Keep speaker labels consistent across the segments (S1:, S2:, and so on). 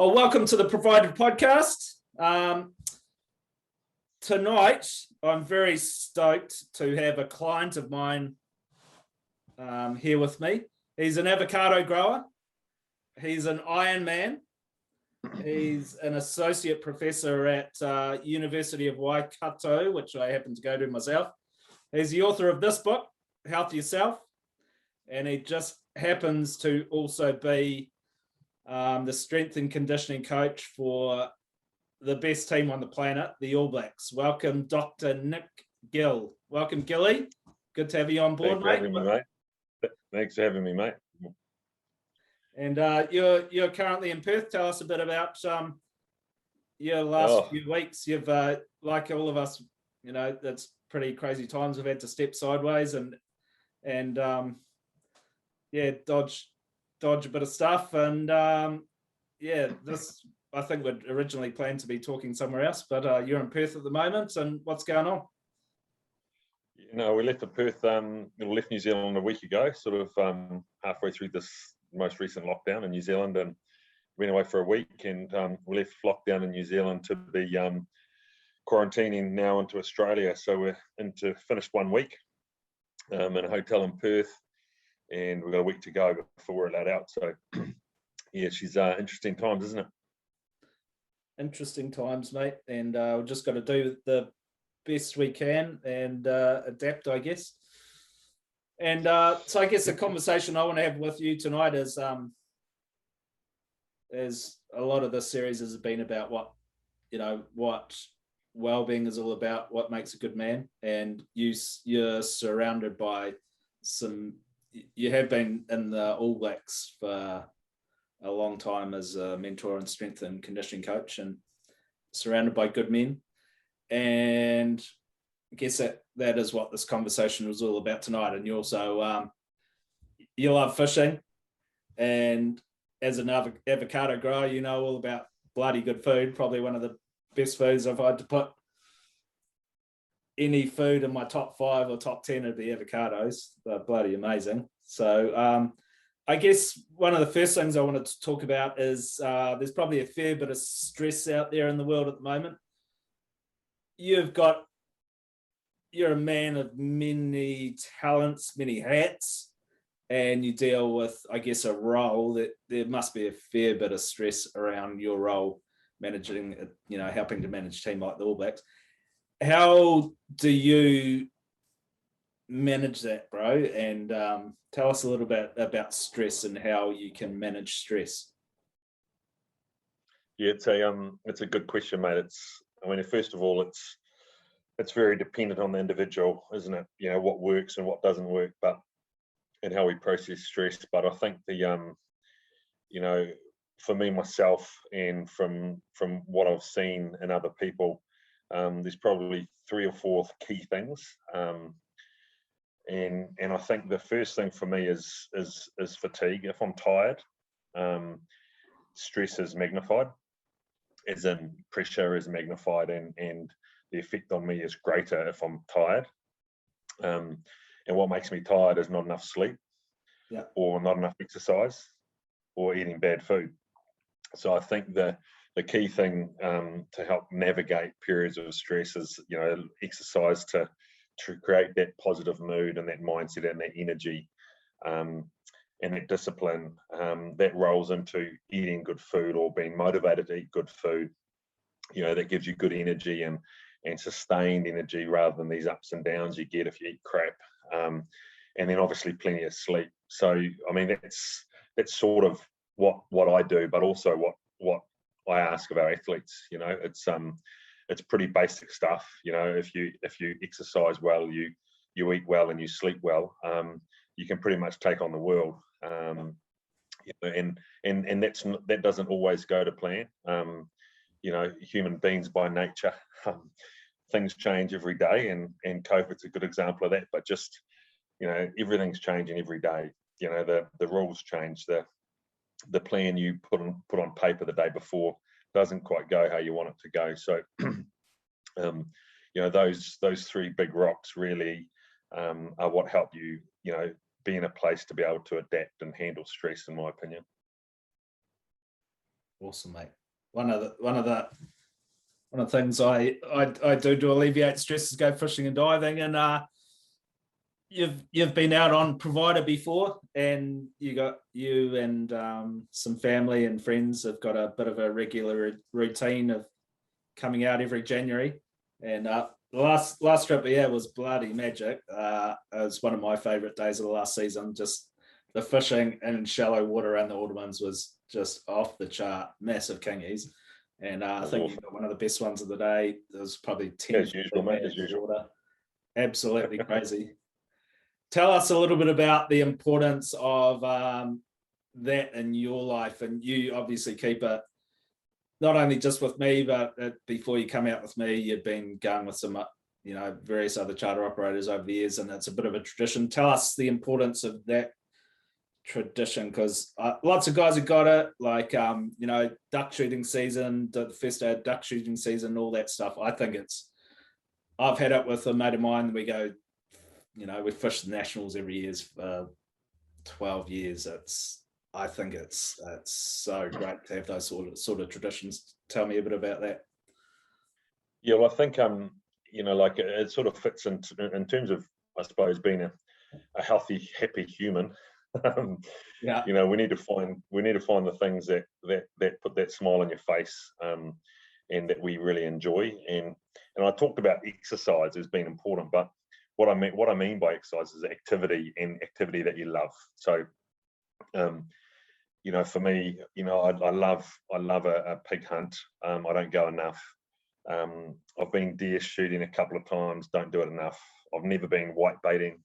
S1: Oh, welcome to the Provided Podcast. Tonight, I'm very stoked to have a client of mine here with me. He's an avocado grower. He's an Ironman. He's an associate professor at University of Waikato, which I happen to go to myself. He's the author of this book, Health Yourself, and he just happens to also be the strength and conditioning coach for the best team on the planet, the All Blacks. Welcome, Dr. Nic Gill. Welcome, Gilly. Good to have you on board,
S2: mate. Thanks for having me, mate.
S1: And you're currently in Perth. Tell us a bit about your last few weeks. You've, like all of us, you know, that's pretty crazy times. We've had to step sideways and dodge a bit of stuff, and this I think we'd originally planned to be talking somewhere else, but you're in Perth at the moment, and what's going on?
S2: You know, we left Perth, left New Zealand a week ago, sort of halfway through this most recent lockdown in New Zealand, and went away for a week, and we left lockdown in New Zealand to be quarantining now into Australia. So we're finished 1 week in a hotel in Perth, and we've got a week to go before we're allowed out. So yeah, she's interesting times, isn't it?
S1: Interesting times, mate. And we've just got to do the best we can and adapt, I guess. And so I guess the conversation I want to have with you tonight is a lot of this series has been about what Wellbeing is all about, what makes a good man. And you're surrounded by you have been in the All Blacks for a long time as a mentor and strength and conditioning coach, and surrounded by good men. And I guess that is what this conversation was all about tonight. And you also, you love fishing, and as an avocado grower, you know all about bloody good food, probably one of the best foods. If I had to put any food in my top 5 or top 10 of the avocados, they're bloody amazing. So I guess one of the first things I wanted to talk about is there's probably a fair bit of stress out there in the world at the moment. You're a man of many talents, many hats, and you deal with, I guess, a role that there must be a fair bit of stress around your role, managing, helping to manage a team like the All Blacks. How do you manage that, bro? And tell us a little bit about stress and how you can manage stress.
S2: Yeah, it's a good question, mate. First of all, it's very dependent on the individual, isn't it? You know, what works and what doesn't work, and how we process stress. But I think for me, myself, and from what I've seen in other people, there's probably 3 or 4 key things. And I think the first thing for me is fatigue. If I'm tired, stress is magnified, as in pressure is magnified, and the effect on me is greater if I'm tired. And what makes me tired is not enough sleep, or not enough exercise, or eating bad food. So I think the key thing to help navigate periods of stress is, exercise to create that positive mood and that mindset and that energy, and that discipline that rolls into eating good food, or being motivated to eat good food. That gives you good energy and sustained energy, rather than these ups and downs you get if you eat crap. And then obviously plenty of sleep. So that's sort of what I do, but also what I ask of our athletes. It's pretty basic stuff. If you exercise well, you eat well, and you sleep well, you can pretty much take on the world. And that doesn't always go to plan. Human beings by nature, things change every day, and COVID's a good example of that. But just everything's changing every day. The rules change. The plan you put on paper the day before doesn't quite go how you want it to go. So those 3 big rocks really are what help you be in a place to be able to adapt and handle stress, in my opinion.
S1: Awesome, mate. One of the things I do to alleviate stress is go fishing and diving. And you've been out on Provider before, and you and some family and friends have got a bit of a regular routine of coming out every January. And the last trip we had was bloody magic. It was one of my favourite days of the last season. Just the fishing in shallow water around the Aldermans was just off the chart, massive kingies. And I think awesome. You got one of the best ones of the day. There was probably 10
S2: as usual, mate, as usual.
S1: Water. Absolutely crazy. Tell us a little bit about the importance of that in your life. And you obviously keep it, not only just with me, but before you come out with me, you've been going with some, various other charter operators over the years, and it's a bit of a tradition. Tell us the importance of that tradition, because lots of guys have got it, like duck shooting season, the first day of duck shooting season, all that stuff. I've had it with a mate of mine. We go, we fish the nationals every year for 12 years. I think it's so great to have those sort of traditions. Tell me a bit about that.
S2: Yeah, well, I think it sort of fits in terms of, I suppose, being a healthy, happy human.
S1: Yeah.
S2: We need to find the things that put that smile on your face, and that we really enjoy. And I talked about exercise as being important, but what I mean by exercise is activity, and activity that you love. So, for me, I love a pig hunt. I don't go enough. I've been deer shooting a couple of times. Don't do it enough. I've never been white baiting.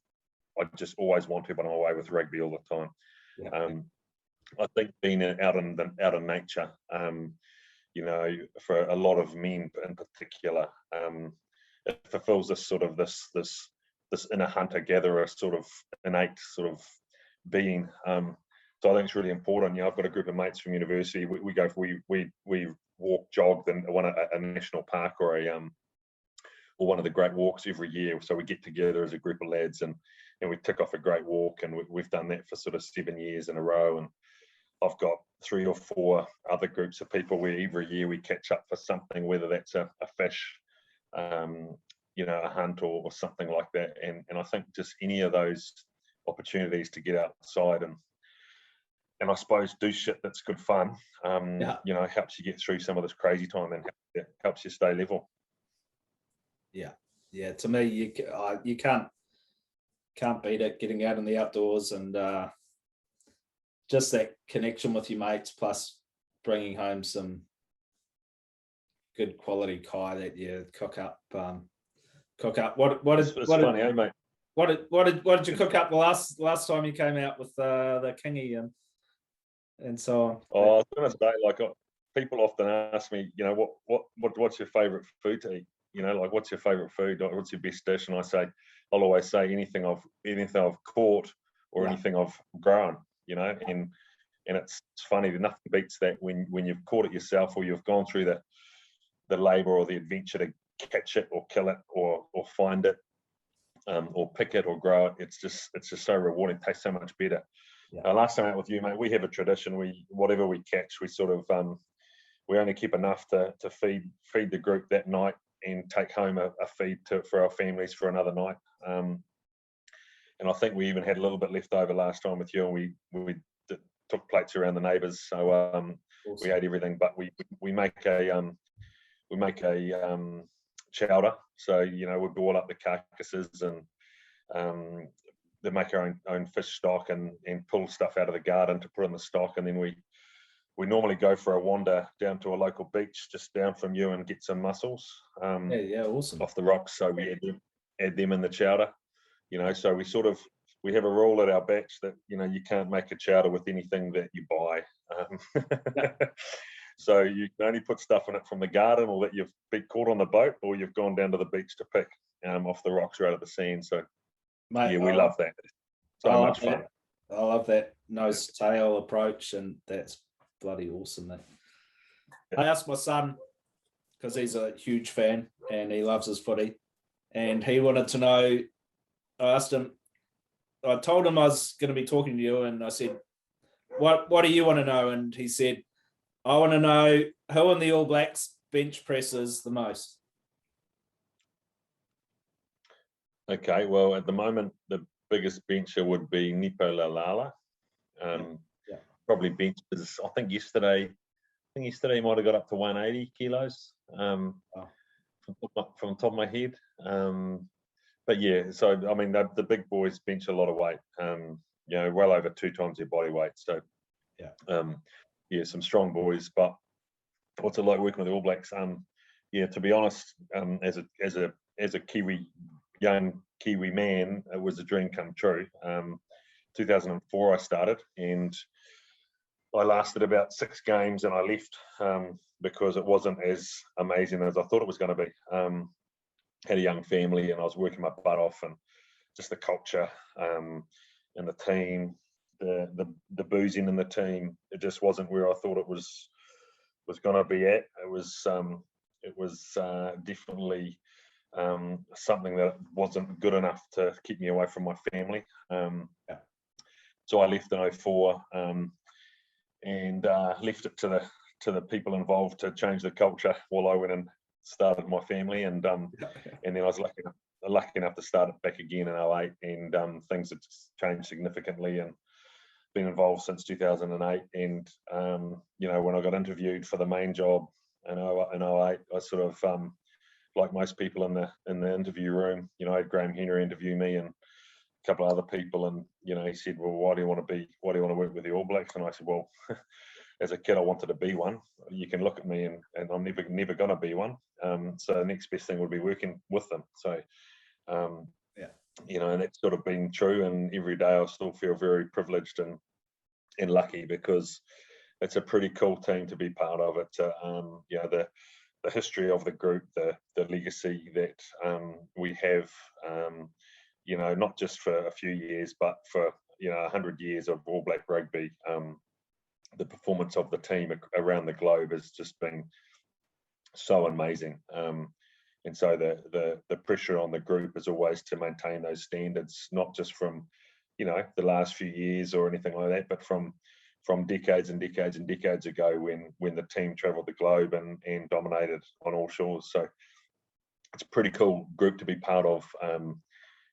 S2: I just always want to, but I'm away with rugby all the time. Yeah. I think being out in nature, for a lot of men in particular, it fulfills this sort of this inner hunter-gatherer sort of innate sort of being. So I think it's really important. I've got a group of mates from university. We walk, jog in a national park or one of the great walks every year. So we get together as a group of lads and we tick off a great walk, and we've done that for sort of 7 years in a row. And I've got 3 or 4 other groups of people where every year we catch up for something, whether that's a fish, a hunt or something like that. And I think just any of those opportunities to get outside and I suppose do shit that's good fun, helps you get through some of this crazy time and helps you stay level.
S1: Yeah. To me, you can't beat it, getting out in the outdoors and just that connection with your mates, plus bringing home some good quality kai that you cook up. What is
S2: funny, eh, mate?
S1: What did you cook up the last time you came out with the kingy and so on?
S2: Oh, I was going to say, people often ask me, what's your favourite food to eat? What's your favourite food? What's your best dish? And I'll always say anything I've caught or anything I've grown. And it's funny, nothing beats that when you've caught it yourself, or you've gone through the labour or the adventure to catch it or kill it or find it, or pick it or grow it. It's just so rewarding. It tastes so much better. Yeah. Last time out with you, mate, we have a tradition. Whatever we catch, we sort of we only keep enough to feed the group that night and take home a feed for our families for another night. And I think we even had a little bit left over last time with you, and we took plates around the neighbours. So awesome. We ate everything, but we make a chowder. So we boil up the carcasses and they make our own fish stock and pull stuff out of the garden to put in the stock, and then we normally go for a wander down to a local beach just down from you and get some mussels.
S1: Awesome.
S2: Off the rocks. So we add them in the chowder. So we have a rule at our batch that you can't make a chowder with anything that you buy. So you can only put stuff in it from the garden, or that you've been caught on the boat, or you've gone down to the beach to pick off the rocks or out of the sand. So mate, we love that. So much fun.
S1: I love that nose tail approach, and that's bloody awesome, mate. I asked my son, because he's a huge fan and he loves his footy, and he wanted to know. I told him I was going to be talking to you, and I said, what do you want to know? And he said, I want to know who in the All Blacks bench presses the most.
S2: Okay, well, at the moment, the biggest bencher would be Nipo Lalala.
S1: Yeah.
S2: Probably benches, I think yesterday he might have got up to 180 kilos from the top of my head. But yeah, so I mean, the big boys bench a lot of weight, well over 2 times their body weight. So yeah, some strong boys. But what's it like working with the All Blacks? Yeah, to be honest, as a Kiwi, young Kiwi man, it was a dream come true. 2004 I started, and I lasted about 6 games and I left because it wasn't as amazing as I thought it was going to be. Had a young family and I was working my butt off, and just the culture and the team, the boozing in the team, it just wasn't where I thought it was going to be at. It was definitely something that wasn't good enough to keep me away from my family. So I left in 04 and left it to the people involved to change the culture while I went and started my family. And then I was lucky enough to start it back again in 08, and things had changed significantly, and been involved since 2008. And when I got interviewed for the main job in 08, I sort of like most people in the interview room, I had Graham Henry interview me and a couple of other people, and he said, well, why do you want to work with the All Blacks? And I said, well, as a kid I wanted to be one. You can look at me and I'm never going to be one. So the next best thing would be working with them. So and that's sort of been true, and every day I still feel very privileged and lucky, because it's a pretty cool team to be part of. It's the history of the group, the legacy that we have, not just for a few years, but for 100 years of All Black rugby. The performance of the team around the globe has just been so amazing. And so the pressure on the group is always to maintain those standards, not just from the last few years or anything like that, but from decades and decades and decades ago, when the team traveled the globe and dominated on all shores. So it's a pretty cool group to be part of, and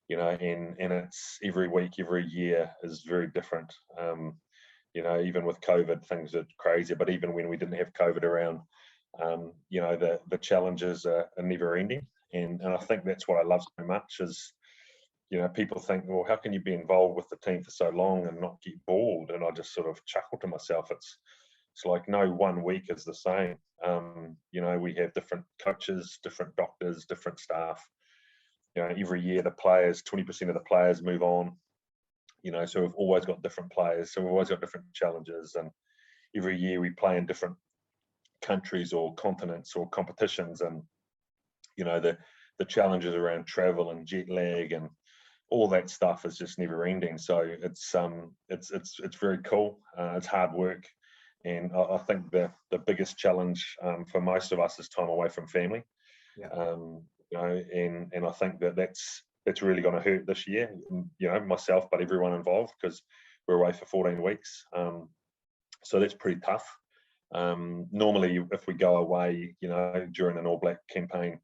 S2: it's every week, every year is very different. Even with COVID, things are crazy, but even when we didn't have COVID around, the challenges are never ending. And I think that's what I love so much is, people think, well, how can you be involved with the team for so long and not get bored? And I just sort of chuckle to myself. It's like no one week is the same. We have different coaches, different doctors, different staff. Every year the players, 20% of the players move on. So we've always got different players. So we've always got different challenges. And every year we play in different countries or continents or competitions. And, the challenges around travel and jet lag and all that stuff is just never ending. So it's very cool. It's hard work. And I think the biggest challenge for most of us is time away from family. And I think that's really going to hurt this year, myself, but everyone involved, because we're away for 14 weeks. So that's pretty tough. Normally, if we go away, during an All Black campaign,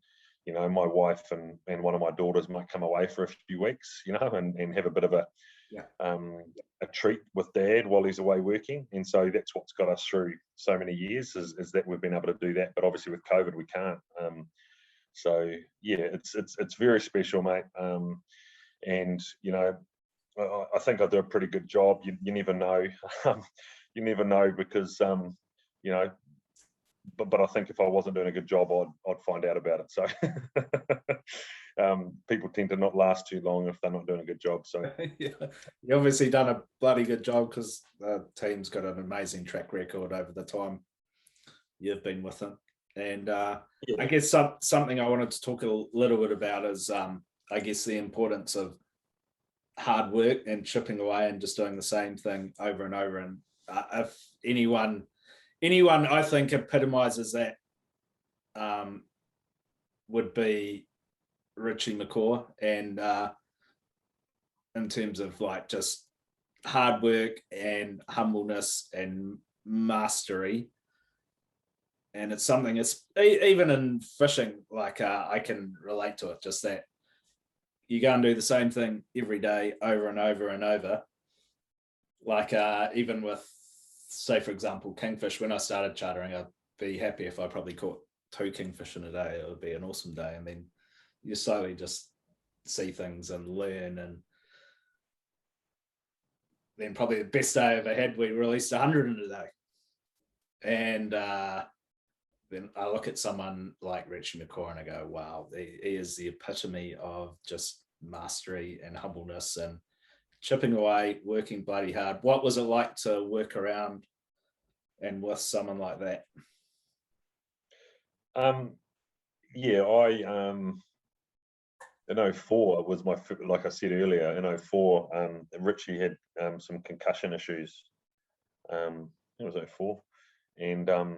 S2: my wife and one of my daughters might come away for a few weeks, and have a bit of a treat with Dad while he's away working. And so that's what's got us through so many years is that we've been able to do that. But obviously with COVID, we can't. So yeah, it's very special, mate. And I think I do a pretty good job. You never know. You never know, because but I think if I wasn't doing a good job, I'd find out about it. So people tend to not last too long if they're not doing a good job. So
S1: you obviously done a bloody good job, because the team's got an amazing track record over the time you've been with them. And I guess something I wanted to talk a little bit about is I guess the importance of hard work and chipping away and just doing the same thing over and over. And if anyone I think epitomizes that would be Richie McCaw, and in terms of like just hard work and humbleness and mastery. And it's something, it's even in fishing, like I can relate to it, just that you go and do the same thing every day over and over and over. Like even with, say, for example, kingfish, when I started chartering, I'd be happy if I probably caught 2 kingfish in a day. It would be an awesome day. And then you slowly just see things and learn. And then probably the best day I ever had, we released 100 in a day. And then I look at someone like Richie McCaw and I go, wow, he is the epitome of just mastery and humbleness and chipping away, working bloody hard. What was it like to work around and with someone like that?
S2: Yeah, I in 04 was my, like I said earlier, in 04, Richie had some concussion issues. It was 04, and I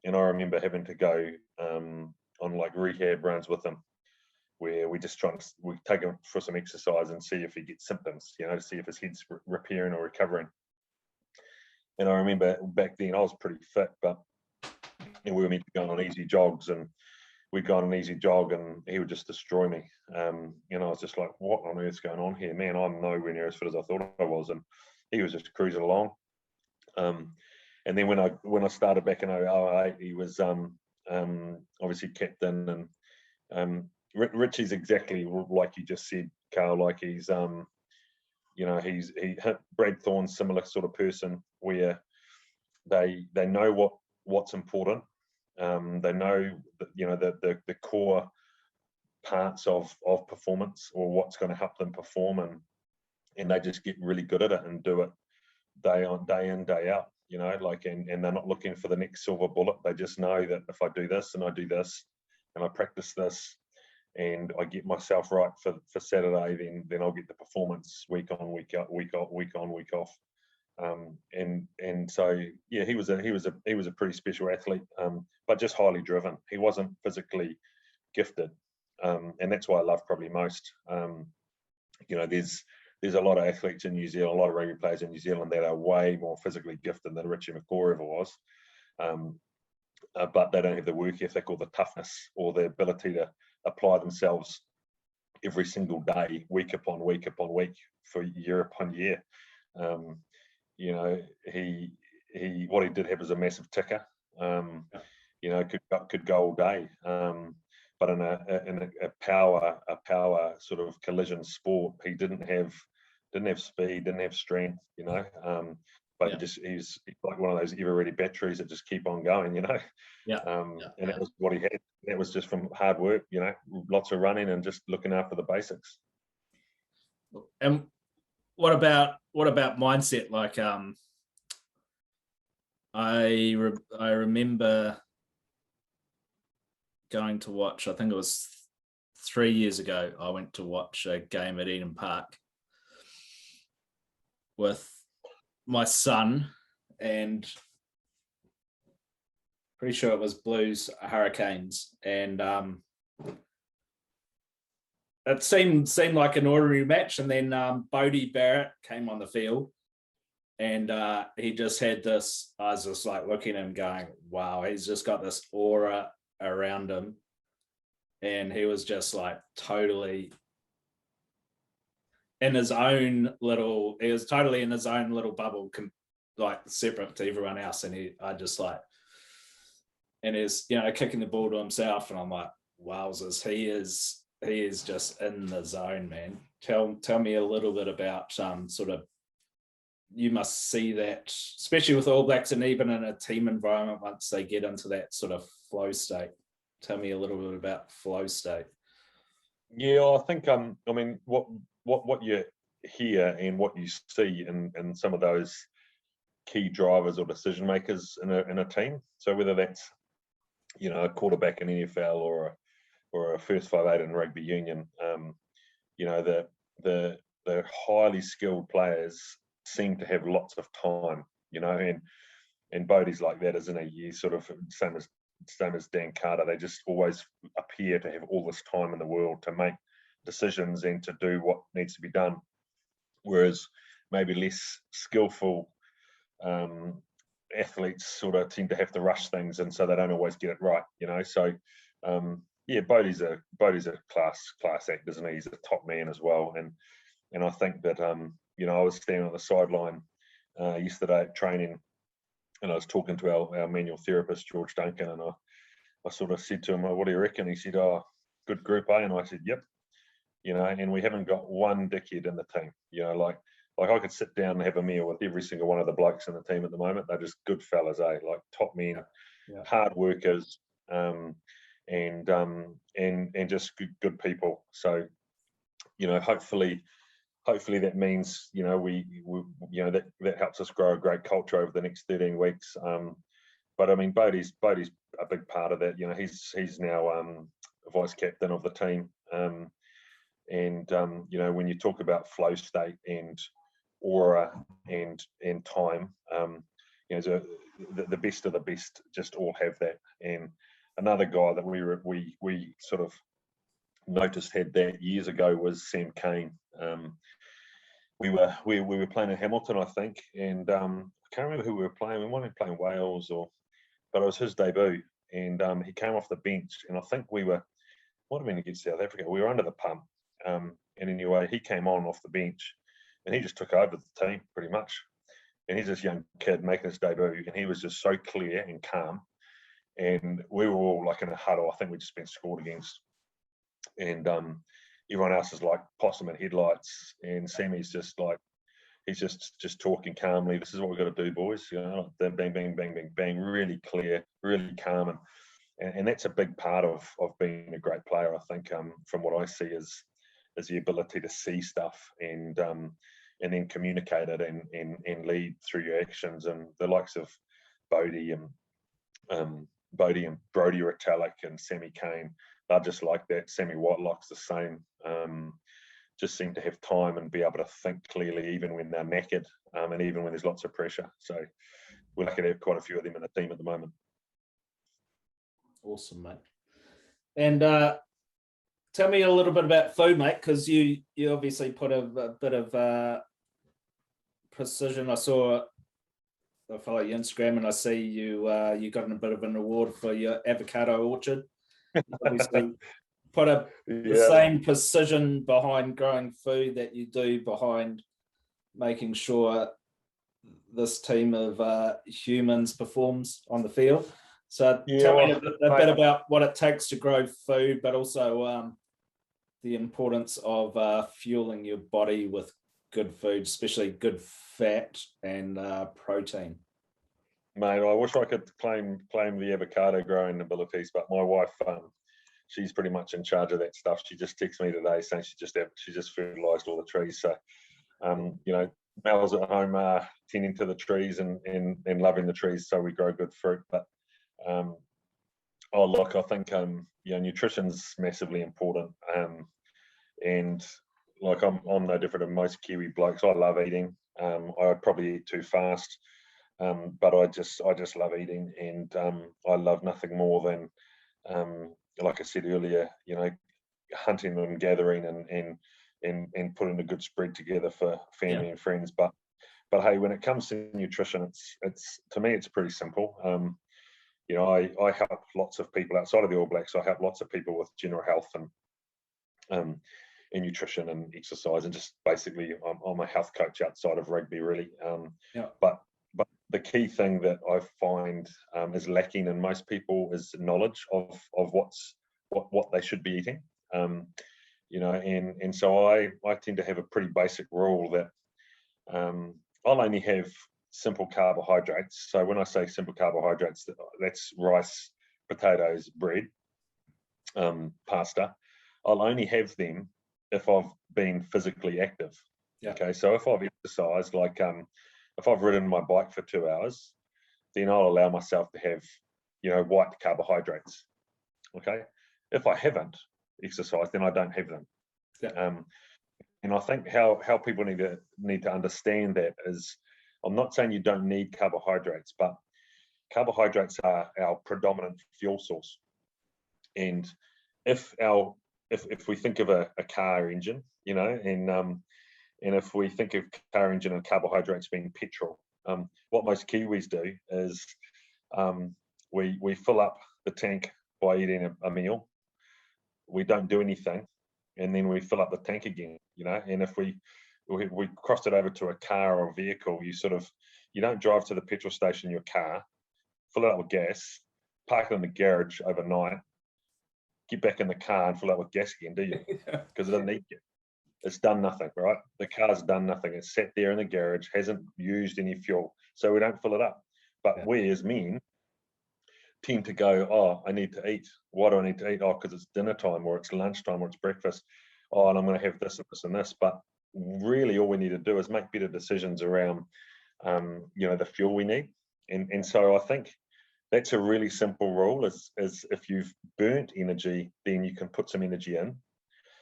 S2: remember having to go on like rehab runs with him, where we just we take him for some exercise and see if he gets symptoms, to see if his head's repairing or recovering. And I remember back then I was pretty fit, but we were meant to go on easy jogs, and we'd go on an easy jog and he would just destroy me. I was just like, what on earth's going on here? Man, I'm nowhere near as fit as I thought I was. And he was just cruising along. And then when I started back in 08, he was obviously captain. And Richie's exactly like you just said, Carl, like he's Brad Thorne's similar sort of person, where they know what's important. They know that, the core parts of performance, or what's going to help them perform, and they just get really good at it and do it day in, day out, and they're not looking for the next silver bullet. They just know that if I do this and I do this and I practice this and I get myself right for Saturday, then I'll get the performance week on, week out, week on, week off. And so yeah, he was a pretty special athlete, but just highly driven. He wasn't physically gifted, and that's why I love probably most. There's a lot of athletes in New Zealand, a lot of rugby players in New Zealand that are way more physically gifted than Richie McCaw ever was, but they don't have the work ethic or the toughness or the ability to apply themselves every single day, week upon week upon week, for year upon year. He what he did have was a massive ticker. Could go all day. But in a power sort of collision sport, he didn't have speed, didn't have strength, but he's like one of those ever-ready batteries that just keep on going, And that was what he had. That was just from hard work, lots of running and just looking after the basics.
S1: And what about mindset? Like, I remember going to watch, I think it was 3 years ago, I went to watch a game at Eden Park with my son, and pretty sure it was Blues Hurricanes, and it seemed like an ordinary match, and then Bodie Barrett came on the field, and he just had this, I was just like looking at him going, wow, he's just got this aura around him, and he was just like totally in his own little bubble, like separate to everyone else. And he's kicking the ball to himself, and I'm like, wowzers, he is just in the zone, man. Tell me a little bit about sort of, you must see that, especially with All Blacks, and even in a team environment, once they get into that sort of flow state. Tell me a little bit about flow state.
S2: Yeah, I think what you hear and what you see in some of those key drivers or decision makers in a team. So whether that's a quarterback in NFL or a first 5'8" in rugby union, the highly skilled players seem to have lots of time, and Bodie's like that, isn't he? You sort of same as Dan Carter. They just always appear to have all this time in the world to make decisions and to do what needs to be done. Whereas maybe less skillful athletes sort of tend to have to rush things, and so they don't always get it right, you know. So yeah, Bodie's a class act, isn't he? He's a top man as well, and I think that you know, I was standing on the sideline yesterday at training, and I was talking to our manual therapist George Duncan, and I sort of said to him, "What do you reckon?" He said, "Oh, good group, eh?" And I said, "Yep." You know, and we haven't got one dickhead in the team. You know, like I could sit down and have a meal with every single one of the blokes in the team at the moment. They're just good fellas, eh? Like top men, hard workers, and just good people. So, you know, hopefully that means, you know, we you know, that helps us grow a great culture over the next 13 weeks. But I mean, Bodie's a big part of that. You know, he's now vice captain of the team. And you know, when you talk about flow state and aura and time, you know, the best of the best just all have that. And another guy that we sort of noticed had that years ago was Sam Kane. We were playing in Hamilton, I think, and I can't remember who we were playing. We might have been playing Wales, but it was his debut, and he came off the bench, and I think might have been against South Africa. We were under the pump, and anyway, he came on off the bench, and he just took over the team pretty much. And he's this young kid making his debut, and he was just so clear and calm. And we were all like in a huddle. I think we'd just been scored against, and everyone else is like possum and headlights, and Sammy's just like, he's just talking calmly. This is what we've got to do, boys. You know, bang, bang, bang, bang, bang, really clear, really calm, and that's a big part of being a great player. I think, from what I see, is the ability to see stuff and then communicate it and lead through your actions. And the likes of Bodie and Brodie Retallick and Sammy Kane, they're just like that. Sammy Whitelock's the same. Just seem to have time and be able to think clearly, even when they're knackered, and even when there's lots of pressure. So we're lucky to have quite a few of them in the team at the moment.
S1: Awesome, mate. And tell me a little bit about food, mate, because you obviously put a bit of precision. I follow your Instagram, and I see you got a bit of an award for your avocado orchard. Obviously, put the same precision behind growing food that you do behind making sure this team of humans performs on the field. So tell me a bit about what it takes to grow food, but also the importance of fueling your body with good food, especially good fat and protein.
S2: Mate, I wish I could claim the avocado growing abilities, but my wife, she's pretty much in charge of that stuff. She just texted me today saying she just fertilised all the trees. So, you know, Mel's at home tending to the trees and loving the trees, so we grow good fruit. But look, I think nutrition's massively important. And like I'm no different than most Kiwi blokes. I love eating. I probably eat too fast, but I just love eating, and I love nothing more than like I said earlier, you know, hunting and gathering and putting a good spread together for family and friends. But hey, when it comes to nutrition, it's to me it's pretty simple. You know, I help lots of people outside of the All Blacks. I help lots of people with general health and nutrition and exercise, and just basically I'm a health coach outside of rugby, really. But the key thing that I find is lacking in most people is knowledge of what they should be eating. You know, and so I tend to have a pretty basic rule that I'll only have simple carbohydrates. So when I say simple carbohydrates, that's rice, potatoes, bread, pasta. I'll only have them if I've been physically active. Okay, so if I've exercised, like if I've ridden my bike for 2 hours, then I'll allow myself to have, you know, white carbohydrates. Okay, if I haven't exercised, then I don't have them. And I think how people need to understand that is, I'm not saying you don't need carbohydrates, but carbohydrates are our predominant fuel source. And if we think of a car engine, you know, and if we think of car engine and carbohydrates being petrol, What most Kiwis do is we fill up the tank by eating a meal. We don't do anything, and then we fill up the tank again, you know. And if we crossed it over to a car or a vehicle, you don't drive to the petrol station in your car, fill it up with gas, park it in the garage overnight, get back in the car and fill it up with gas again, do you? Because it doesn't need you. It's done nothing, right? The car's done nothing. It's sat there in the garage, hasn't used any fuel, so we don't fill it up. But we as men tend to go, oh, I need to eat. Why do I need to eat? Oh, because it's dinner time, or it's lunchtime, or it's breakfast. Oh, and I'm going to have this and this and this. But really, all we need to do is make better decisions around, the fuel we need. And so I think that's a really simple rule: is if you've burnt energy, then you can put some energy in.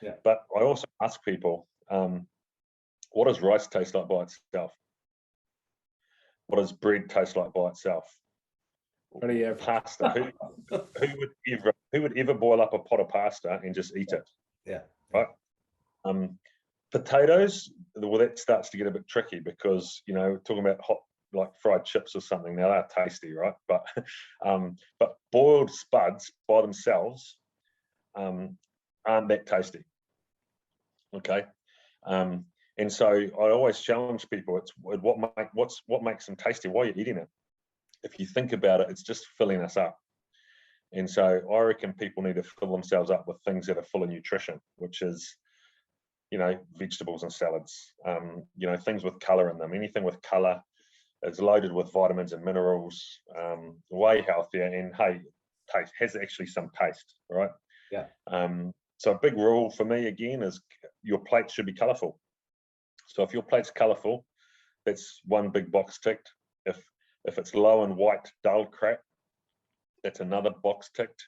S1: Yeah. But
S2: I also ask people, what does rice taste like by itself? What does bread taste like by itself?
S1: What do you have?
S2: Pasta. Who would ever boil up a pot of pasta and just eat it?
S1: Yeah.
S2: Right. Potatoes. Well, that starts to get a bit tricky because talking about hot, like fried chips or something. Now they're tasty, right? But boiled spuds by themselves aren't that tasty. Okay. And so I always challenge people. It's what makes them tasty. Why are you eating it? If you think about it, it's just filling us up. And so I reckon people need to fill themselves up with things that are full of nutrition, which is, vegetables and salads, things with color in them. Anything with color is loaded with vitamins and minerals, way healthier, and hey, has actually some taste, right?
S1: Yeah.
S2: So a big rule for me, again, is your plate should be colorful. So if your plate's colorful, that's one big box ticked. If it's low in white, dull crap, that's another box ticked.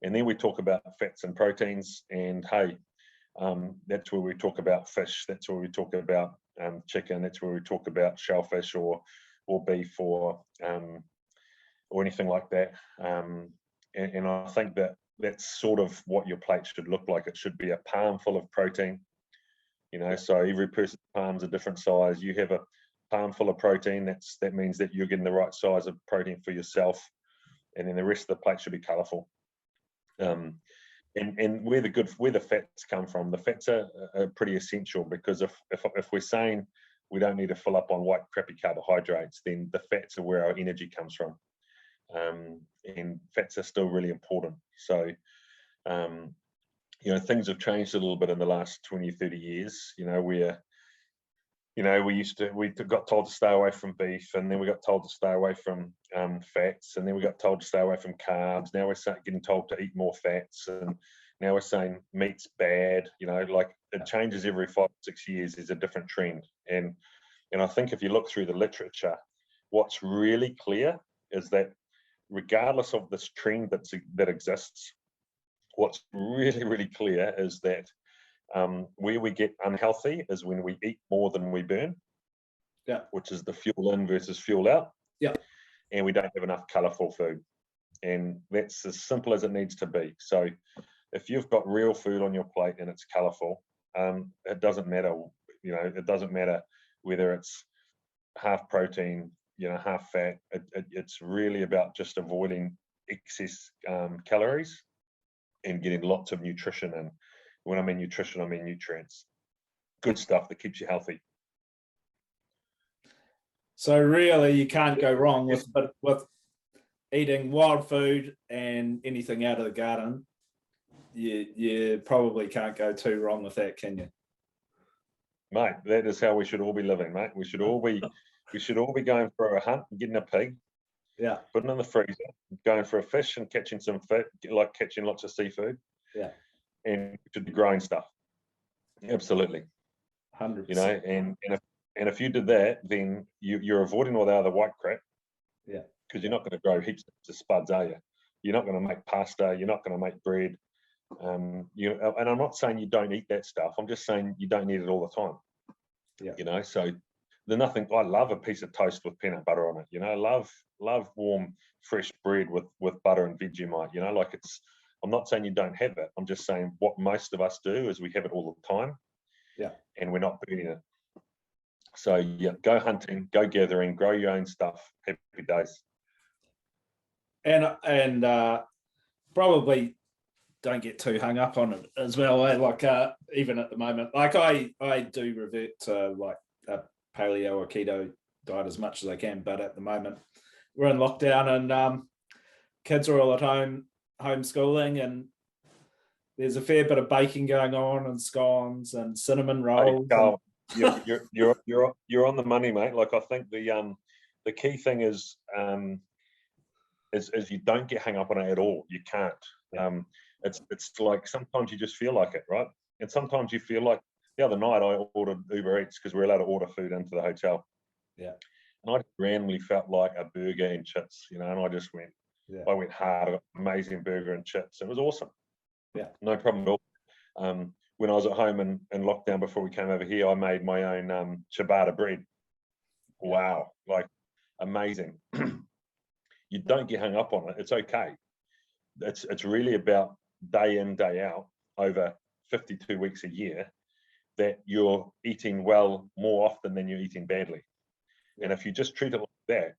S2: And then we talk about fats and proteins, and hey, that's where we talk about fish. That's where we talk about chicken. That's where we talk about shellfish or beef or anything like that. And I think that's sort of what your plate should look like. It should be a palm full of protein. So every person's palm's a different size. You have a palm full of protein. That means that you're getting the right size of protein for yourself, and then the rest of the plate should be colourful. And where the fats come from, the fats are pretty essential, because if we're saying we don't need to fill up on white crappy carbohydrates, then the fats are where our energy comes from, and fats are still really important. So things have changed a little bit in the last 20, 30 years. We got told to stay away from beef, and then we got told to stay away from fats, and then we got told to stay away from carbs. Now we're getting told to eat more fats, and now we're saying meat's bad. It changes every 5 or 6 years. There's a different trend, and I think if you look through the literature, what's really clear is that regardless of this trend that exists, what's really, really clear is that where we get unhealthy is when we eat more than we burn, which is the fuel in versus fuel out, and we don't have enough colourful food, and that's as simple as it needs to be. So if you've got real food on your plate and it's colourful, it doesn't matter. It doesn't matter whether it's half protein, half fat. It's really about just avoiding excess calories and getting lots of nutrition in. When I mean nutrition, I mean nutrients. Good stuff that keeps you healthy.
S1: So really, you can't go wrong with eating wild food and anything out of the garden. You probably can't go too wrong with that, can you?
S2: Mate, that is how we should all be living, mate. We should all be going for a hunt and getting a pig.
S1: Yeah.
S2: Putting it in the freezer, going for a fish and catching some fish, like catching lots of seafood.
S1: Yeah.
S2: And we should be growing stuff. Absolutely.
S1: 100%.
S2: And if you did that, then you're avoiding all the other white crap.
S1: Yeah.
S2: Because you're not going to grow heaps of spuds, are you? You're not going to make pasta. You're not going to make bread. And I'm not saying you don't eat that stuff. I'm just saying you don't need it all the time. Yeah. So there's nothing. I love a piece of toast with peanut butter on it. I love warm, fresh bread with butter and Vegemite. I'm not saying you don't have it. I'm just saying what most of us do is we have it all the time.
S1: Yeah.
S2: And we're not burning it. So yeah, go hunting, go gathering, grow your own stuff. Happy days.
S1: And probably don't get too hung up on it as well. Like even at the moment, like I do revert to like a paleo or keto diet as much as I can, but at the moment we're in lockdown and kids are all at home homeschooling, and there's a fair bit of baking going on and scones and cinnamon rolls.
S2: Hey, Carl, you're on the money, mate. Like I think the key thing is you don't get hung up on it at all. You can't. It's like sometimes you just feel like it, right? And sometimes you feel like the other night I ordered Uber Eats because we're allowed to order food into the hotel.
S1: Yeah.
S2: And I randomly felt like a burger and chips, and I just went, I went hard. I got an amazing burger and chips. It was awesome.
S1: Yeah.
S2: No problem at all. When I was at home in lockdown before we came over here, I made my own ciabatta bread. Wow, like amazing. You don't get hung up on it. It's okay. It's really about day in, day out over 52 weeks a year that you're eating well more often than you're eating badly. And if you just treat it like that,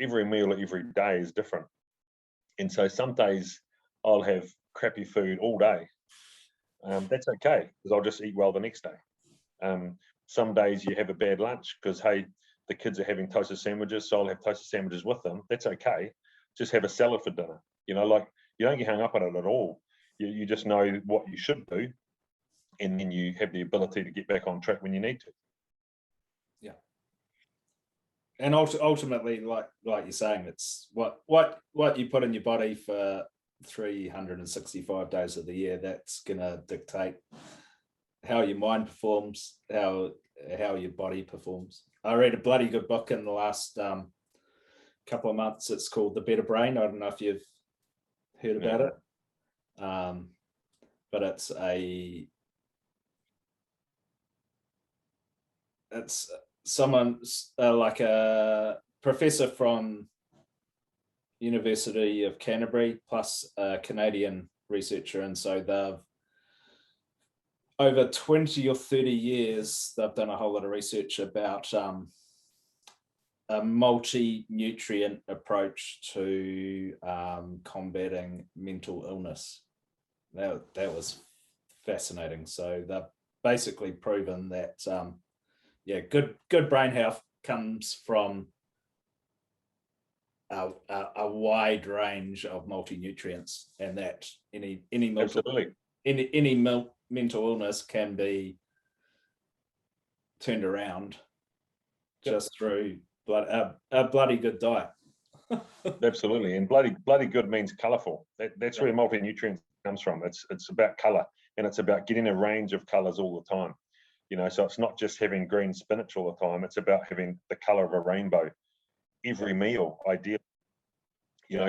S2: every meal every day is different. And so some days I'll have crappy food all day. That's okay, because I'll just eat well the next day. Some days you have a bad lunch because, hey, the kids are having toasted sandwiches, so I'll have toasted sandwiches with them. That's okay. Just have a salad for dinner. Like you don't get hung up on it at all. You just know what you should do, and then you have the ability to get back on track when you need to.
S1: Yeah. And ultimately, like you're saying, it's what you put in your body for 365 days of the year. That's gonna dictate how your mind performs, how your body performs. I read a bloody good book in the last couple of months. It's called The Better Brain. I don't know if you've heard about it, but it's someone like a professor from University of Canterbury plus a Canadian researcher, and so they've over 20 or 30 years they've done a whole lot of research about a multi-nutrient approach to combating mental illness. That was fascinating. So they've basically proven that good brain health comes from a wide range of multi-nutrients, and that any mental illness can be turned around just through a bloody good diet.
S2: Absolutely, and bloody good means colourful. That's where multi-nutrients comes from. It's about colour, and it's about getting a range of colours all the time. So it's not just having green spinach all the time. It's about having the colour of a rainbow every meal, ideally.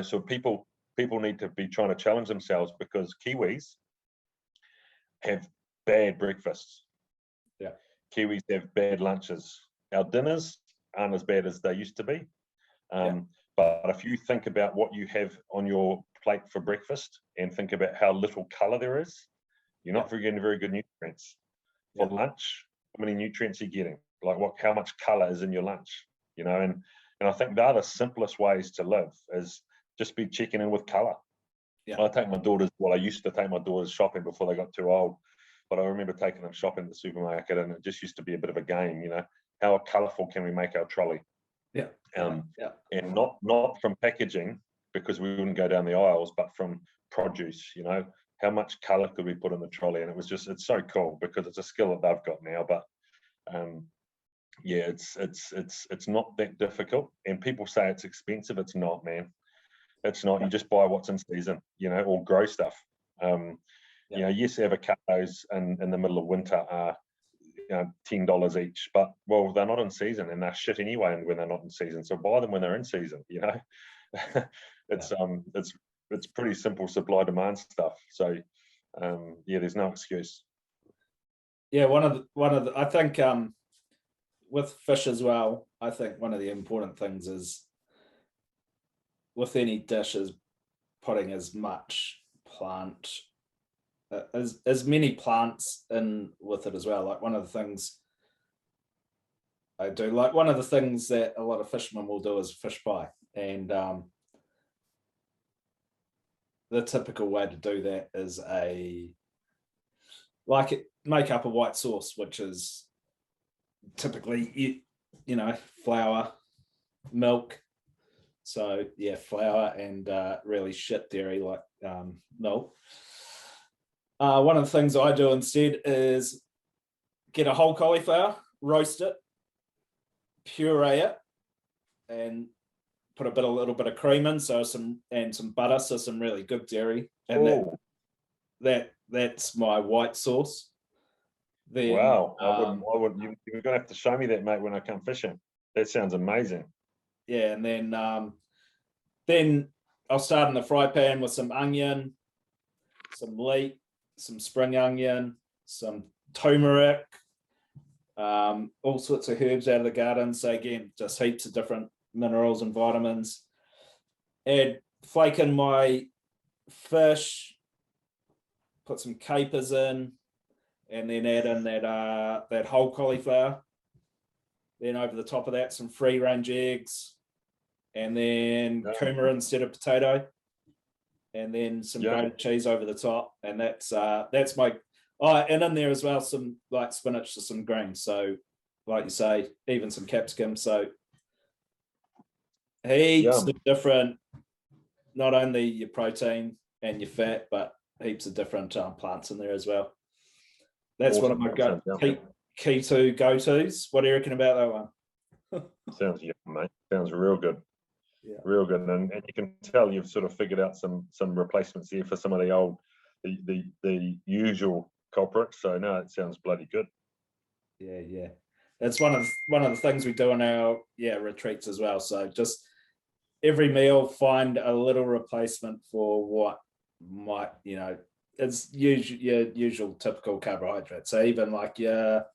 S2: So people need to be trying to challenge themselves, because Kiwis have bad breakfasts.
S1: Yeah.
S2: Kiwis have bad lunches. Our dinners aren't as bad as they used to be. But if you think about what you have on your plate for breakfast and think about how little colour there is, you're not getting very good nutrients. For lunch, how many nutrients are you getting? Like how much colour is in your lunch? And I think they're the simplest ways to live, is just be checking in with colour. I used to take my daughters shopping before they got too old, but I remember taking them shopping at the supermarket, and it just used to be a bit of a game. How colourful can we make our trolley? And not from packaging, because we wouldn't go down the aisles, but from produce. How much colour could we put in the trolley? And it's so cool, because it's a skill that they've got now. But it's not that difficult. And people say it's expensive. It's not, man. It's not. You just buy what's in season, or grow stuff. Yes, avocados in the middle of winter are $10 each, but they're not in season, and they're shit anyway when they're not in season. So buy them when they're in season. It's pretty simple supply demand stuff. So there's no excuse.
S1: One of the I think with fish as well, I think one of the important things is with any dish is putting as much plant as many plants in with it as well. Like one of the things I do. Like one of the things that a lot of fishermen will do is fish pie, and the typical way to do that is make up a white sauce, which is typically flour, milk. So yeah, flour and really shit dairy like milk. One of the things I do instead is get a whole cauliflower, roast it, puree it, and put a little bit of cream in, some butter, so some really good dairy, and that's my white sauce. Then,
S2: wow, I wouldn't. You're gonna have to show me that, mate, when I come fishing. That sounds amazing.
S1: Yeah, and then I'll start in the fry pan with some onion, some leek, some spring onion, some turmeric, all sorts of herbs out of the garden. So again, just heaps of different minerals and vitamins. Flake in my fish, put some capers in, and then add in that whole cauliflower. Then over the top of that, some free range eggs, and then kumara instead of potato, and then some grated cheese over the top. And that's my and in there as well some like spinach or some greens. So like you say, even some capsicum. So heaps of different, not only your protein and your fat, but heaps of different plants in there as well. That's awesome. One of my key to go-tos. What do you reckon about that one?
S2: Sounds yum, mate. Sounds real good.
S1: Yeah.
S2: Real good. And you can tell you've sort of figured out some replacements here for some of the old, the usual culprits. So no, it sounds bloody good.
S1: Yeah. That's one of the things we do in our retreats as well. So just every meal, find a little replacement for what might, it's your usual typical carbohydrate. So even like your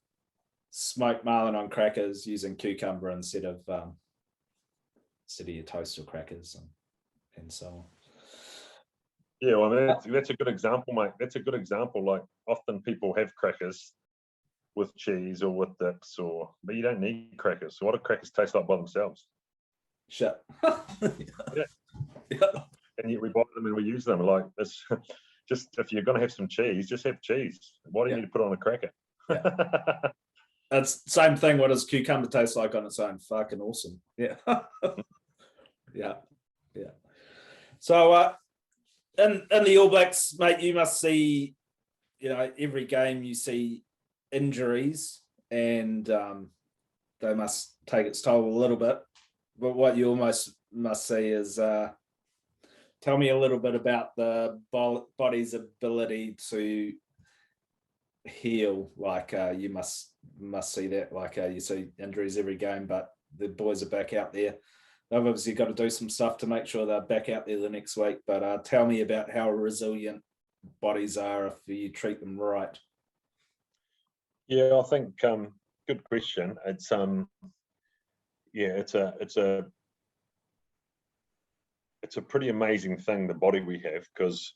S1: smoked marlin on crackers using cucumber instead of your toast or crackers and so on.
S2: Yeah, well, I mean, that's a good example, mate. That's a good example. Like often people have crackers with cheese or with dips, but you don't need crackers. So what do crackers taste like by themselves?
S1: Shit.
S2: Yeah. And yet we buy them and we use them. Like it's just, if you're going to have some cheese, just have cheese. Why do you need to put on a cracker?
S1: Yeah. That's the same thing. What does cucumber taste like on its own? Fucking awesome. Yeah. Yeah. So in the All Blacks, mate, you must see, every game you see injuries, and they must take its toll a little bit. But what you almost must see is tell me a little bit about the body's ability to heal. Like you must see that. Like you see injuries every game, but the boys are back out there. They've obviously got to do some stuff to make sure they're back out there the next week. But tell me about how resilient bodies are if you treat them right.
S2: Yeah, I think good question. It's it's a pretty amazing thing, the body we have, because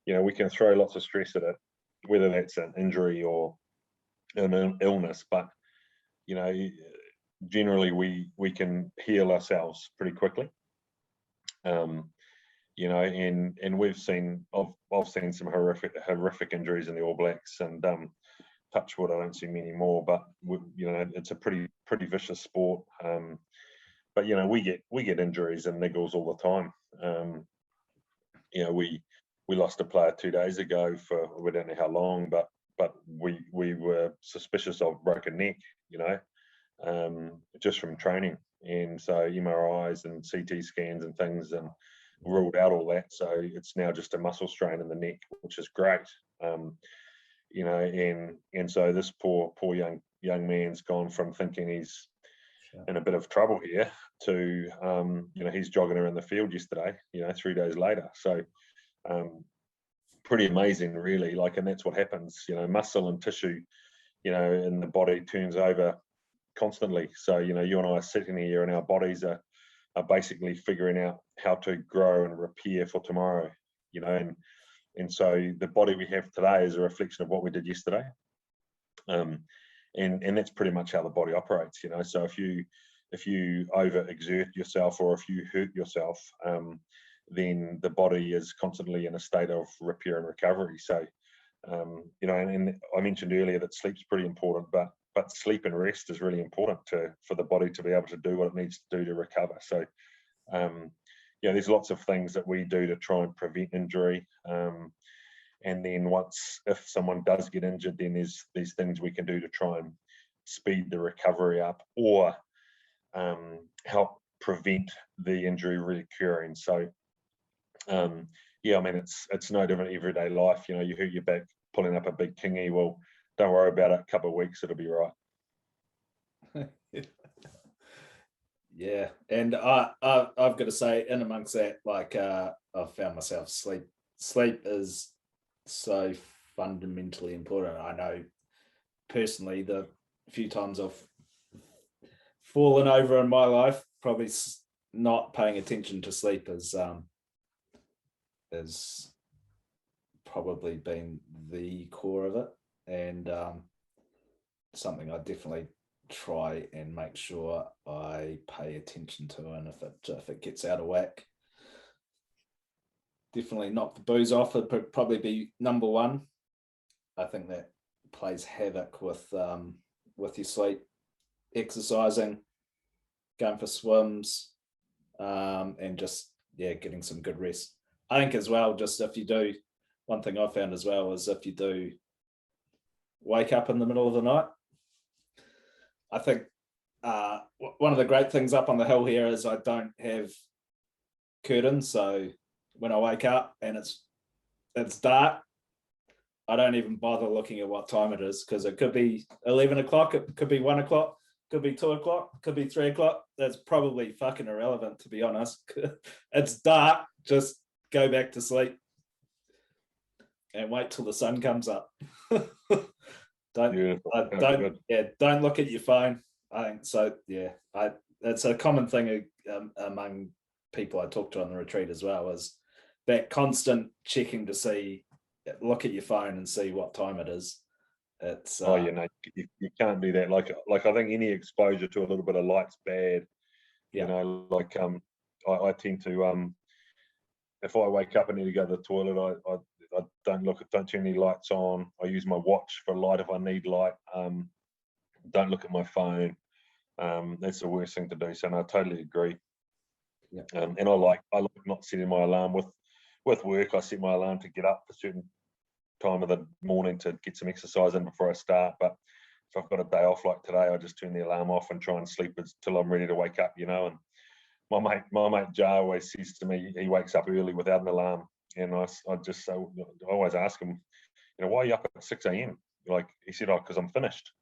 S2: we can throw lots of stress at it, whether that's an injury or an illness, but generally we can heal ourselves pretty quickly. And we've seen, I've seen some horrific injuries in the All Blacks, and touch wood, I don't see many more, but it's a pretty vicious sport. But we get injuries and niggles all the time. We lost a player 2 days ago for, we don't know how long, but we were suspicious of broken neck, just from training, and so MRIs and CT scans and things, and ruled out all that. So it's now just a muscle strain in the neck, which is great. And so this poor young man's gone from thinking he's in a bit of trouble here to he's jogging around the field yesterday, 3 days later. So pretty amazing, really. Like, and that's what happens. Muscle and tissue in the body turns over constantly. So you and I are sitting here and our bodies are basically figuring out how to grow and repair for tomorrow, and so the body we have today is a reflection of what we did yesterday. and that's pretty much how the body operates, you know. So if you overexert yourself or if you hurt yourself, then the body is constantly in a state of repair and recovery. So you know, and I mentioned earlier that sleep's pretty important, but sleep and rest is really important for the body to be able to do what it needs to do to recover. So yeah, there's lots of things that we do to try and prevent injury. And then if someone does get injured, then there's these things we can do to try and speed the recovery up or help prevent the injury reoccurring. So yeah, I mean, it's no different everyday life. You know, you hurt your back pulling up a big kingy. Well, don't worry about it. A couple of weeks, it'll be right.
S1: Yeah, and I've got to say, in amongst that, like I've found myself sleep is so fundamentally important. I know personally the few times I've fallen over in my life, probably not paying attention to sleep is probably been the core of it, and something I definitely try and make sure I pay attention to. And if it gets out of whack, definitely knock the booze off. It'd probably be number one. I think that plays havoc with your sleep. Exercising, going for swims, and just getting some good rest. I think as well, just if you do, one thing I found as well is if you do wake up in the middle of the night, I think one of the great things up on the hill here is I don't have curtains, so when I wake up and it's dark, I don't even bother looking at what time it is, because it could be 11 o'clock, it could be 1 o'clock, could be 2 o'clock, could be 3 o'clock. That's probably fucking irrelevant, to be honest. It's dark, just go back to sleep and wait till the sun comes up. Don't look at your phone. I think so. Yeah, it's a common thing among people I talk to on the retreat as well, is that constant checking to see, look at your phone and see what time it is. It's
S2: you know, you can't do that. Like I think any exposure to a little bit of light's bad. You know, like I tend to if I wake up and need to go to the toilet, I don't turn any lights on. I use my watch for light if I need light. Don't look at my phone. That's the worst thing to do. So no, I totally agree.
S1: Yeah.
S2: And I like not setting my alarm with work. I set my alarm to get up a certain time of the morning to get some exercise in before I start. But if I've got a day off like today, I just turn the alarm off and try and sleep until I'm ready to wake up, you know. And my mate Jar always says to me, he wakes up early without an alarm. And I always ask him, you know, why are you up at 6 a.m.? Like, he said, because I'm finished.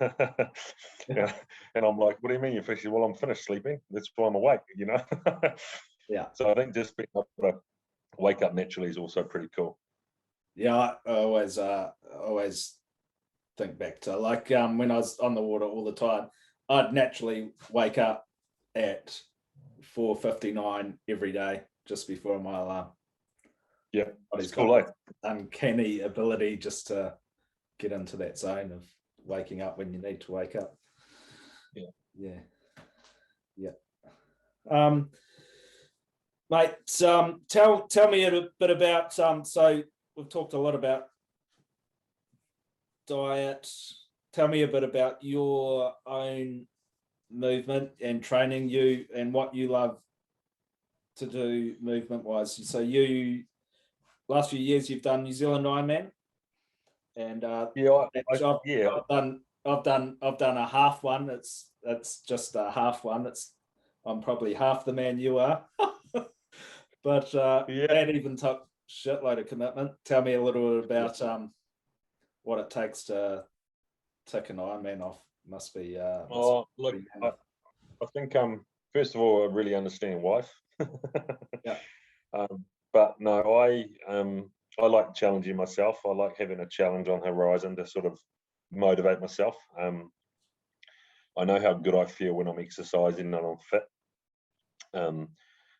S2: Yeah. And I'm like, what do you mean you're finished? Well, I'm finished sleeping. That's why I'm awake, you know.
S1: Yeah.
S2: So I think just being able to wake up naturally is also pretty cool.
S1: Yeah, I always think back to, like, when I was on the water all the time, I'd naturally wake up at 4:59 every day, just before my alarm.
S2: Yeah,
S1: it's got uncanny ability just to get into that zone of waking up when you need to wake up. Yeah. Mate, tell me a bit about, so we've talked a lot about diet. Tell me a bit about your own movement and training, you and what you love to do movement wise. So you, last few years you've done New Zealand Ironman, and I've done a half one. It's just a half one. I'm probably half the man you are. But that even took shitload of commitment. Tell me a little bit about what it takes to tick an Ironman off. Must be.
S2: Look, I think first of all, I really understand wife.
S1: Yeah.
S2: But no, I like challenging myself. I like having a challenge on the horizon to sort of motivate myself. I know how good I feel when I'm exercising and I'm fit.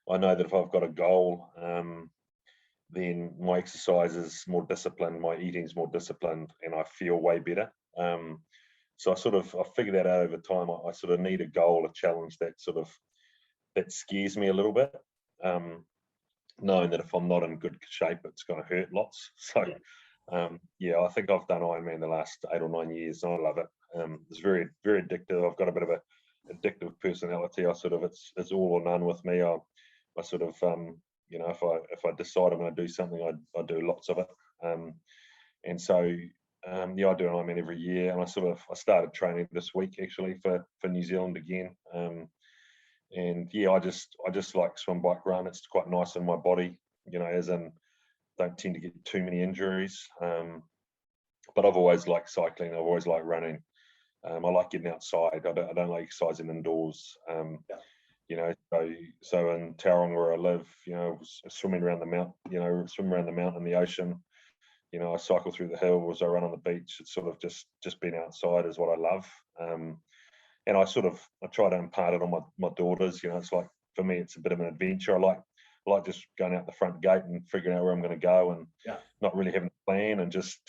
S2: I know that if I've got a goal, then my exercise is more disciplined, my eating's more disciplined, and I feel way better. So I figured that out over time. I sort of need a goal, a challenge that scares me a little bit, knowing that if I'm not in good shape, it's going to hurt lots. So I think I've done Ironman the last 8 or 9 years, and I love it. It's very, very addictive. I've got a bit of a addictive personality. It's all or none with me. I sort of if I decide I'm going to do something, I do lots of it. And so I do an Ironman every year, and I started training this week actually for New Zealand again. And I just like swim, bike, run. It's quite nice in my body, as in don't tend to get too many injuries. But I've always liked cycling. I've always liked running. I like getting outside. I don't like exercising indoors. So in Tauranga where I live, swimming around the mountain in the ocean. I cycle through the hills, I run on the beach. It's sort of just being outside is what I love. And I try to impart it on my daughters. It's like, for me, it's a bit of an adventure. I like just going out the front gate and figuring out where I'm going to go, and not really having a plan, and just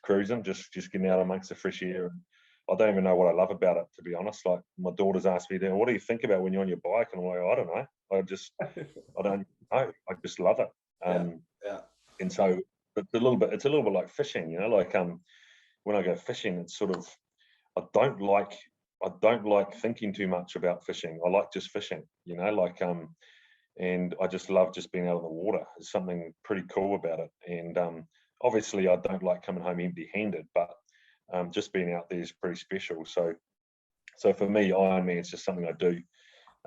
S2: cruising, just getting out amongst the fresh air. And I don't even know what I love about it, to be honest. Like, my daughters ask me, what do you think about when you're on your bike? And I'm like, I don't know. I don't know. I just love it. And so it's a little bit like fishing, like when I go fishing, it's sort of, I don't like thinking too much about fishing. I like just fishing, and I just love just being out of the water. There's something pretty cool about it. And obviously I don't like coming home empty-handed, but just being out there is pretty special. So for me, Ironman is just something I do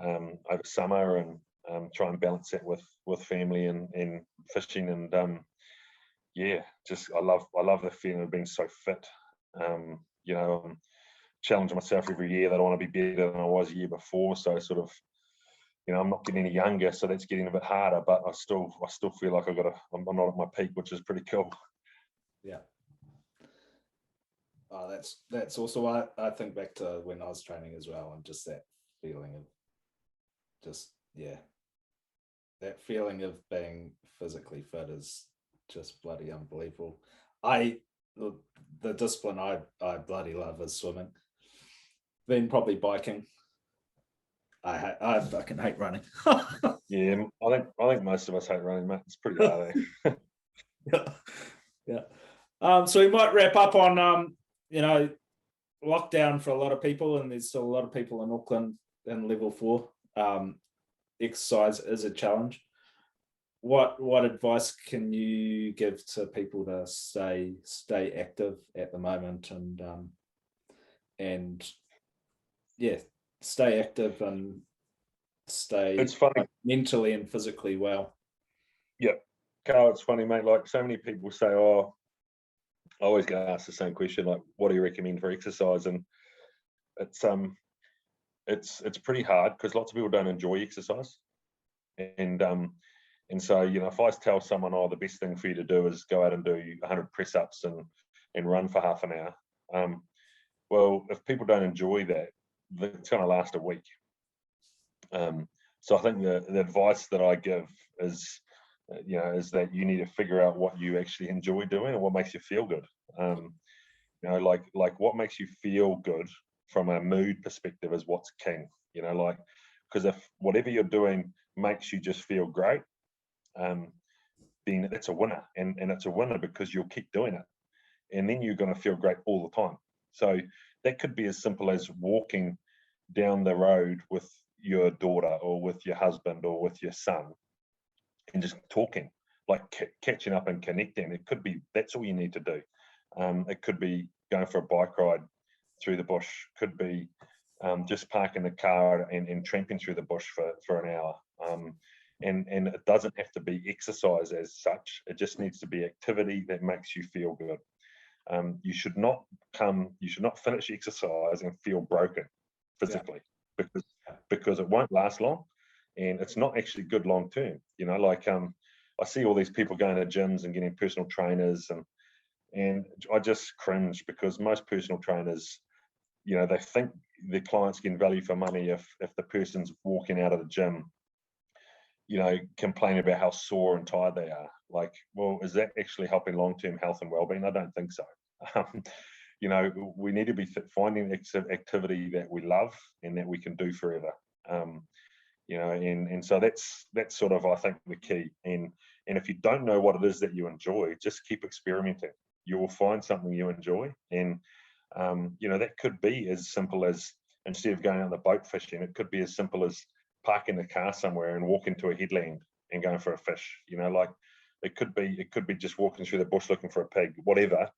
S2: over summer, and try and balance that with family and fishing. And I love the feeling of being so fit. I'm challenging myself every year that I want to be better than I was a year before. So I'm not getting any younger, so that's getting a bit harder. But I still feel like I'm not at my peak, which is pretty cool.
S1: Yeah. Oh, that's also, I think back to when I was training as well, and just that feeling of that feeling of being physically fit is just bloody unbelievable. The discipline I bloody love is swimming. Then probably biking. I fucking hate running.
S2: Yeah, I think most of us hate running, mate. It's pretty hard.
S1: Yeah. So we might wrap up on lockdown for a lot of people, and there's still a lot of people in Auckland in level 4. Exercise is a challenge. What advice can you give to people to stay active at the moment, and stay active and stay mentally and physically well?
S2: Yeah, Carl, it's funny, mate. Like, so many people say, I always get asked the same question, like, what do you recommend for exercise? And it's pretty hard because lots of people don't enjoy exercise. And so, if I tell someone, the best thing for you to do is go out and do 100 press-ups and run for half an hour. Well, if people don't enjoy that, it's going to last a week. So I think the advice that I give is that you need to figure out what you actually enjoy doing and what makes you feel good. Like what makes you feel good from a mood perspective is what's king. Because if whatever you're doing makes you just feel great, then it's a winner, and it's a winner because you'll keep doing it, and then you're going to feel great all the time. So that could be as simple as walking down the road with your daughter or with your husband or with your son and just talking, like catching up and connecting. It could be that's all you need to do. It could be going for a bike ride through the bush, could be just parking the car and tramping through the bush for an hour. And it doesn't have to be exercise as such. It just needs to be activity that makes you feel good. You should not finish exercise and feel broken physically, because it won't last long, and it's not actually good long term. I see all these people going to gyms and getting personal trainers, and I just cringe, because most personal trainers, they think their clients getting value for money if the person's walking out of the gym, complaining about how sore and tired they are. Like, well, is that actually helping long-term health and well-being? I don't think so. you know, we need to be finding activity that we love and that we can do forever. You know, and so that's sort of, I think, the key. And if you don't know what it is that you enjoy, just keep experimenting. You will find something you enjoy. And you know, that could be as simple as, instead of going out the boat fishing, it could be as simple as parking the car somewhere and walking to a headland and going for a fish. You know, like it could be just walking through the bush looking for a pig, whatever.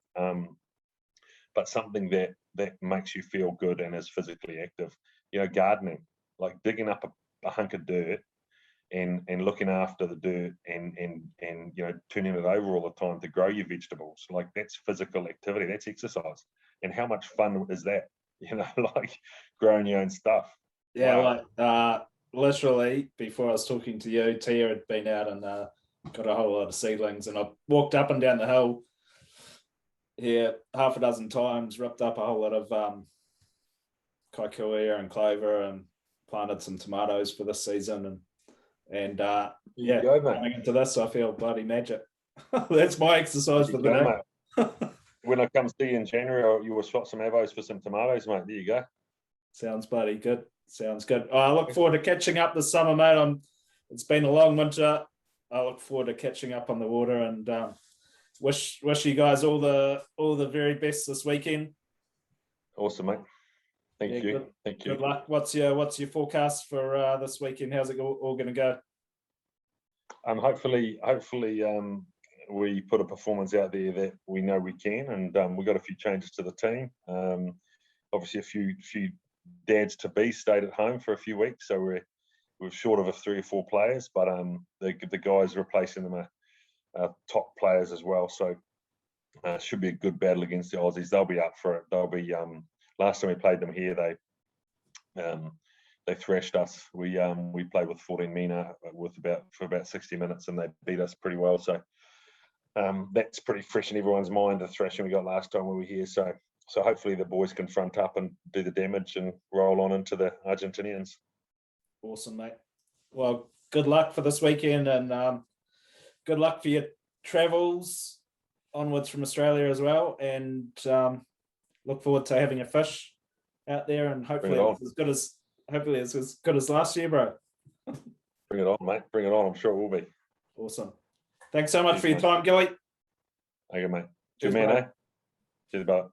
S2: But something that makes you feel good and is physically active. You know, gardening, like digging up a hunk of dirt and looking after the dirt and you know, turning it over all the time to grow your vegetables. Like, that's physical activity, that's exercise. And how much fun is that? You know, like growing your own stuff.
S1: Yeah,
S2: Wow.
S1: like literally before I was talking to you, Tia had been out and got a whole lot of seedlings, and I walked up and down the hill here half a dozen times, ripped up a whole lot of kikuya and clover, and planted some tomatoes for this season. And yeah, coming into this, I feel bloody magic. That's my exercise for the day.
S2: When I come see you in January, you will swap some avos for some tomatoes, mate. There you go.
S1: Sounds bloody good. Sounds good. I look forward to catching up this summer, mate. It's been a long winter. I look forward to catching up on the water, and wish you guys all the very best this weekend.
S2: Awesome, mate. Thank you.
S1: Good,
S2: Thank you.
S1: Good luck. What's your forecast for this weekend? How's it all going to go?
S2: Hopefully, we put a performance out there that we know we can, and we've got a few changes to the team. Obviously, a few dads to be stayed at home for a few weeks, so we're short of 3 or 4 players, but the guys replacing them are top players as well. So should be a good battle against the Aussies. They'll be up for it. They'll be. Last time we played them here, they thrashed us. We played with 14 men for about 60 minutes, and they beat us pretty well. So that's pretty fresh in everyone's mind, the thrashing we got last time we were here. So hopefully the boys can front up and do the damage and roll on into the Argentinians.
S1: Awesome, mate. Well, good luck for this weekend, and good luck for your travels onwards from Australia as well. And look forward to having a fish out there, and hopefully it's as good as last year, bro.
S2: Bring it on, mate. Bring it on. I'm sure it will be.
S1: Awesome. Thanks so much for your time, Gilly.
S2: Okay, mate. Good man, eh? Cheers, bud.